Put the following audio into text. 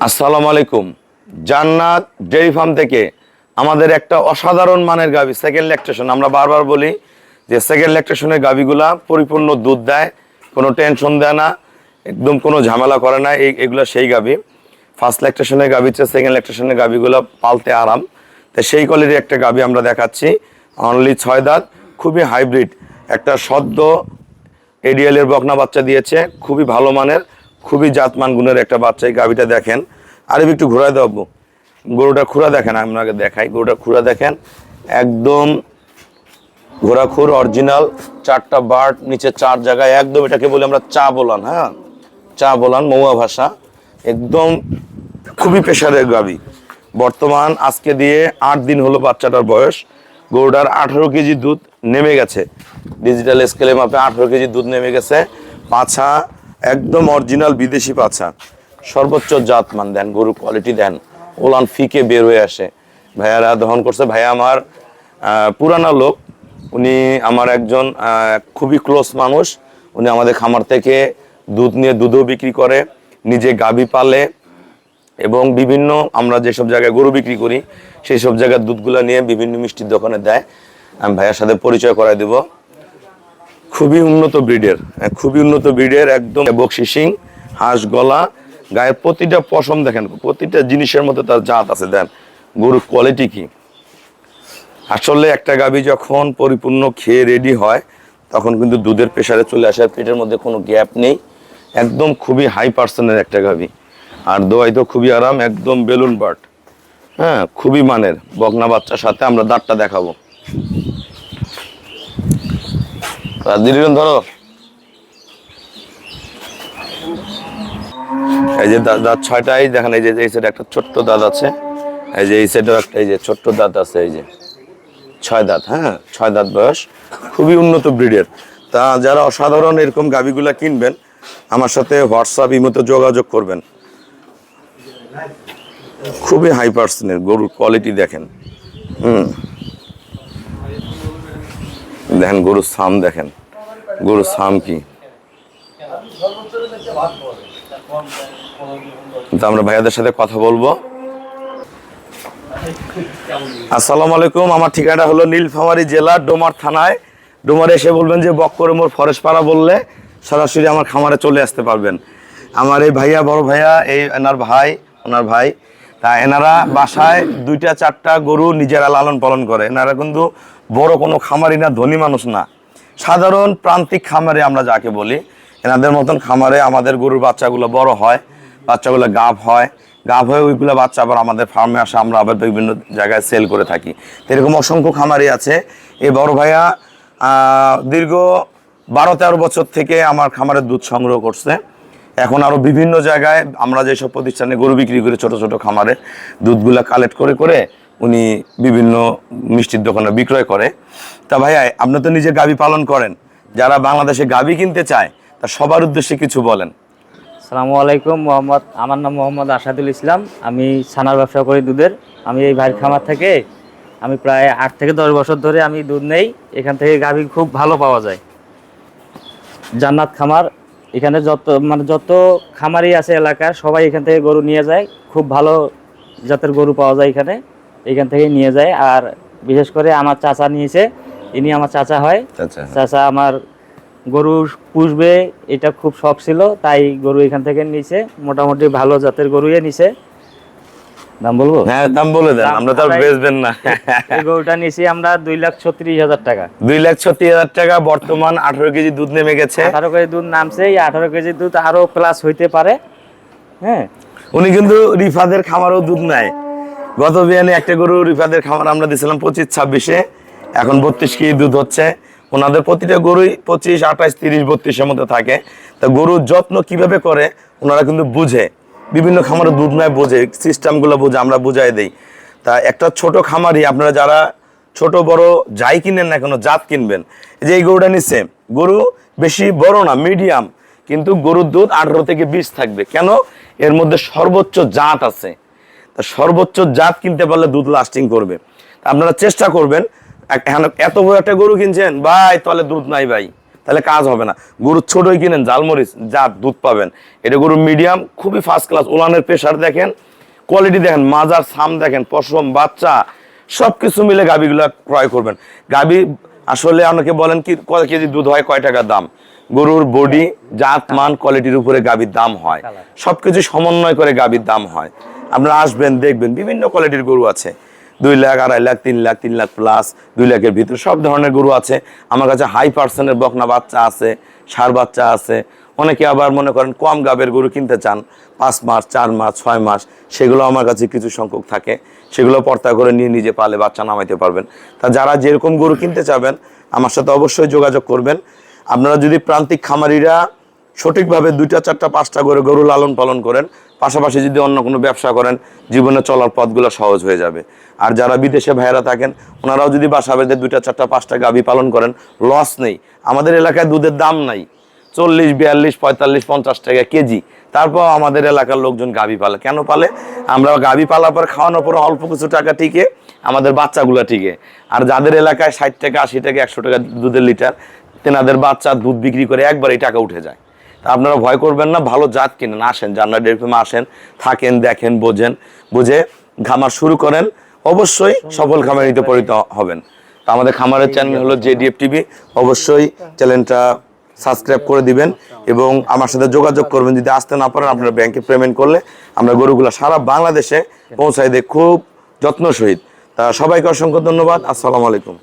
আসসালামু আলাইকুম। জান্নাত ডেইরি ফার্ম থেকে আমাদের একটা অসাধারণ মানের গাভী সেকেন্ড ল্যাকটেশন, আমরা বারবার বলি যে সেকেন্ড ল্যাকটেশনের গাভীগুলা পরিপূর্ণ দুধ দেয়, কোনো টেনশন দেয় না, একদম কোনো ঝামেলা করে না। এগুলো সেই গাভী। ফার্স্ট ল্যাকটেশনের গাভী চেয়ে সেকেন্ড ল্যাকটেশনের গাভীগুলো পালতে আরাম। তো সেই কোয়ালিটির একটা গাভী আমরা দেখাচ্ছি, অনলি 6 দাঁত, খুবই হাইব্রিড একটা সদ্য এডিএলের বকনা বাচ্চা দিয়েছে, খুবই ভালো মানের, খুবই জাতমান গুণের একটা বাচ্চা। এই গাভীটা দেখেন, আর একটু ঘোরায় দেবো, গরুটা খুঁড়া দেখেন, আপনাকে দেখাই, গরুটা খুঁড়া দেখেন, একদম ঘোড়াখুর অরিজিনাল, 4টা বার্ড, নিচে 4 জায়গায়, একদম এটাকে বলি আমরা চা বলান, হ্যাঁ চা বলান, মৌয়া ভাষা, একদম খুবই প্রেশারের গাভী। বর্তমান আজকে দিয়ে 8 দিন হলো বাচ্চাটার বয়স। গরুটার 18 কেজি দুধ নেমে গেছে, ডিজিটাল স্কেলে মাপে 18 কেজি দুধ নেমে গেছে। পাছা একদম অরিজিনাল বিদেশি পাছা, সর্বোচ্চ জাতমান দেন, গরুর কোয়ালিটি দেন, ওলান ফিকে বের হয়ে আসে। ভাইয়ারা দহন করছে, ভাইয়া আমার পুরানা লোক, উনি আমার একজন খুবই ক্লোজ মানুষ। উনি আমাদের খামার থেকে দুধ নিয়ে দুধও বিক্রি করে, নিজে গাভী পালে, এবং বিভিন্ন আমরা যেসব জায়গায় গরু বিক্রি করি সেই সব জায়গার দুধগুলো নিয়ে বিভিন্ন মিষ্টির দোকানে দেয়। আমি ভাইয়ার সাথে পরিচয় করাই দেব। খুবই উন্নত ব্রিডের, খুবই উন্নত ব্রিডের, একদম বকশিসিং, হাঁস গলা, গায়ের প্রতিটা পশম দেখেন, প্রতিটা জিনিসের মধ্যে তার জাত আছে। দেন গরুর কোয়ালিটি কি। আসলে একটা গাভী যখন পরিপূর্ণ খেয়ে রেডি হয় তখন কিন্তু দুধের প্রেসারে চলে আসে, পেটের মধ্যে কোনো গ্যাপ নেই, একদম খুবই হাই পার্সেন্টের একটা গাভী। আর দোয়াই তো খুবই আরাম, একদম বেলুন বার্ড, হ্যাঁ খুবই মানের বকনা বাচ্চার সাথে। আমরা দাঁতটা দেখাবো, ধরো, এই যে দাঁত 6টাই দেখেন, এই যে এই সাইডে একটা ছোট্ট দাঁত আছে, এই যে এই সাইডেও একটা এই যে ছোট্ট দাঁত আছে, এই যে 6 দাঁত, হ্যাঁ 6 দাঁত বয়স, খুবই উন্নত ব্রিডের। তা যারা অসাধারণ এরকম গাভীগুলা কিনবেন আমার সাথে হোয়াটসঅ্যাপ ইমোতে যোগাযোগ করবেন। খুবই হাই পার্সেন্টের গরুর কোয়ালিটি দেখেন, দেখেন গরুর সাম দেখেন, গরুর সাম কি। তো আমরা ভাইয়াদের সাথে কথা বলবো। আসসালামু আলাইকুম, আমার ঠিকানা হলো নীলফামারী জেলা ডোমার থানায়। ডোমারে এসে বলবেন যে বক্করে মোড় ফরেস্ট পাড়া বললে সরাসরি আমার খামারে চলে আসতে পারবেন। আমার এই ভাইয়া, বড় ভাইয়া, এই এনার ভাই, ওনার ভাই, তা এনারা বাসায় 2টা 4টা গরু নিজেরা লালন পালন করে। এনারা কিন্তু বড় কোনো খামারি না, ধনী মানুষ না, সাধারণ প্রান্তিক খামারে আমরা যাকে বলি। এনাদের মতন খামারে আমাদের গরুর বাচ্চাগুলো বড় হয়, বাচ্চাগুলো গাভ হয়, গাভ হয়ে ওইগুলো বাচ্চা আবার আমাদের ফার্মে আসে, আমরা আবার বিভিন্ন জায়গায় সেল করে থাকি। এরকম অসংখ্য খামারি আছে। এই বড় ভাইয়া দীর্ঘ 12-13 বছর থেকে আমার খামারের দুধ সংগ্রহ করছে। এখন আরও বিভিন্ন জায়গায় আমরা যেসব প্রতিষ্ঠানে গরু বিক্রি করি, ছোট ছোট খামারে দুধগুলা কালেক্ট করে করে উনি বিভিন্ন মিষ্টির দোকানে বিক্রয় করে। তা ভাইয়া, আপনি তো নিজে গাভী পালন করেন, যারা বাংলাদেশে গাভী কিনতে চায় তা সবার উদ্দেশ্যে কিছু বলেন। আসসালামু আলাইকুম, আমার নাম মোহাম্মদ আসাদুল ইসলাম। আমি ছানার ব্যবসা করি দুধের। আমি এই ভাইয়ের খামার থেকে আমি প্রায় 8 থেকে 10 বছর ধরে আমি দুধ নেই। এখান থেকে গাভী খুব ভালো পাওয়া যায়। জান্নাত খামার, এখানে যত খামারই আছে এলাকার সবাই এখান থেকে গরু নিয়ে যায়। খুব ভালো জাতের গরু পাওয়া যায় এখান থেকে নিয়ে যায়। আর বিশেষ করে আমার চাচা নিয়েছে, ইনি আমার চাচা হয়। চাচা আমার গরু পুষবে এটা খুব শখ ছিল, তাই গরু এখান থেকে নিছে। মোটামুটি ভালো জাতের গরুই নিছে। দাম বলবো? হ্যাঁ দাম বলে দেন, আমরা তো বেচবেন না। এই গরুটা নিছি আমরা 2,36,000 টাকা। 2,36,000 টাকা। বর্তমান 18 কেজি দুধ নেমে গেছে। 18 কেজি দুধ নামছে, 18 কেজি দুধ আরো প্লাস হইতে পারে। হ্যাঁ, উনি কিন্তু রিফাদের খামারও দুধ নেয়। গত বিয়ানে একটা গরু রিফাদের খামার আমরা দিয়েছিলাম 25-26-এ, এখন 32 কেজি দুধ হচ্ছে। ওনাদের প্রতিটা গরুই 25, 28, 30, 32-এর মধ্যে থাকে। তা গরুর যত্ন কিভাবে করে ওনারা কিন্তু বুঝে, বিভিন্ন খামারে দুধ নেয়, বোঝে, সিস্টেমগুলো বুঝে, আমরা বুঝাই দেই। তা একটা ছোট খামারি, আপনারা যারা ছোট বড় যাই কিনেন না কেন, জাত কিনবেন, এই যে এই গরুটা নিচ্ছে, গরু বেশি বড় না, মিডিয়াম, কিন্তু গরুর দুধ 18 থেকে 20 থাকবে। কেন? এর মধ্যে সর্বোচ্চ জাত আছে। তা সর্বোচ্চ জাত কিনতে পারলে দুধ লাস্টিং করবে। আপনারা চেষ্টা করবেন, এত বড় একটা গরু কিনছেন ভাই, তাহলে দুধ নাই ভাই, তাহলে কাজ হবে না। গরু ছোটই কিনেন, জালমরিচ যা দুধ পাবেন। এটা গরু মিডিয়াম, খুবই ফার্স্ট ক্লাস। ওলানের প্রেশার দেখেন, কোয়ালিটি দেখেন, মাজার সাম দেখেন, পশম, বাচ্চা সবকিছু মিলে গাভীগুলা ক্রয় করবেন। গাভী আসলে অনেকে বলেন কি কয় কেজি দুধ হয়, কয় টাকা দাম। গরুর বডি, জাত, মান, কোয়ালিটির উপরে গাভীর দাম হয়। সবকিছু সমন্বয় করে গাভীর দাম হয়। আপনারা আসবেন, দেখবেন বিভিন্ন কোয়ালিটির গরু আছে। 2 লাখ, 2.5 লাখ, 3 লাখ, 3 লাখ প্লাস, 2 লাখের ভিতরে সব ধরনের গরু আছে আমার কাছে। হাই পার্সেন্টের বকনা বাচ্চা আছে, ষাঁড় বাচ্চা আছে। অনেকে আবার মনে করেন কম গাবের গরু কিনতে চান, 5 মাস, 4 মাস, 6 মাস, সেগুলো আমার কাছে কিছু সংখ্যক থাকে। সেগুলো পর্তা করে নিয়ে নিজে পালে বাচ্চা নামাইতে পারবেন। তা যারা যেরকম গরু কিনতে চাবেন আমার সাথে অবশ্যই যোগাযোগ করবেন। আপনারা যদি প্রান্তিক খামারিরা সঠিকভাবে 2টা, 4টা, 5টা করে গরু লালন পালন করেন, পাশাপাশি যদি অন্য কোনো ব্যবসা করেন, জীবনে চলার পথগুলো সহজ হয়ে যাবে। আর যারা বিদেশে ভাইয়েরা থাকেন, ওনারাও যদি বাসা বেঁধে 2টা, 4টা, 5টা গাভী পালন করেন, লস নেই। আমাদের এলাকায় দুধের দাম নাই, 40, 42, 45, 50 টাকা কেজি। তারপর আমাদের এলাকার লোকজন গাভী পালে। কেন পালে? আমরা গাভী পালার পর, খাওয়ানোর পর অল্প কিছু টাকা টিকে আমাদের বাচ্চাগুলো টিকে। আর যাদের এলাকায় 60 টাকা, 80 টাকা, 100 টাকা দুধের লিটার, তেনাদের বাচ্চা দুধ বিক্রি করে একবারই টাকা উঠে যায়। তা আপনারা ভয় করবেন না, ভালো জাত কিনেন, আসেন জান্নাত ডেইরি ফার্মে, আসেন, থাকেন, দেখেন, বুঝে খামার শুরু করেন, অবশ্যই সফল খামারিতে পরিণত হবেন। তো আমাদের খামারের চ্যানেল হলো JDF TV, অবশ্যই চ্যানেলটা সাবস্ক্রাইব করে দিবেন এবং আমার সাথে যোগাযোগ করবেন। যদি আসতে না পারেন, আপনারা ব্যাংকে পেমেন্ট করলে আমরা গরুগুলো সারা বাংলাদেশে পৌঁছাই দিই খুব যত্ন সহিত। তা সবাইকে অসংখ্য ধন্যবাদ। আসসালামু আলাইকুম।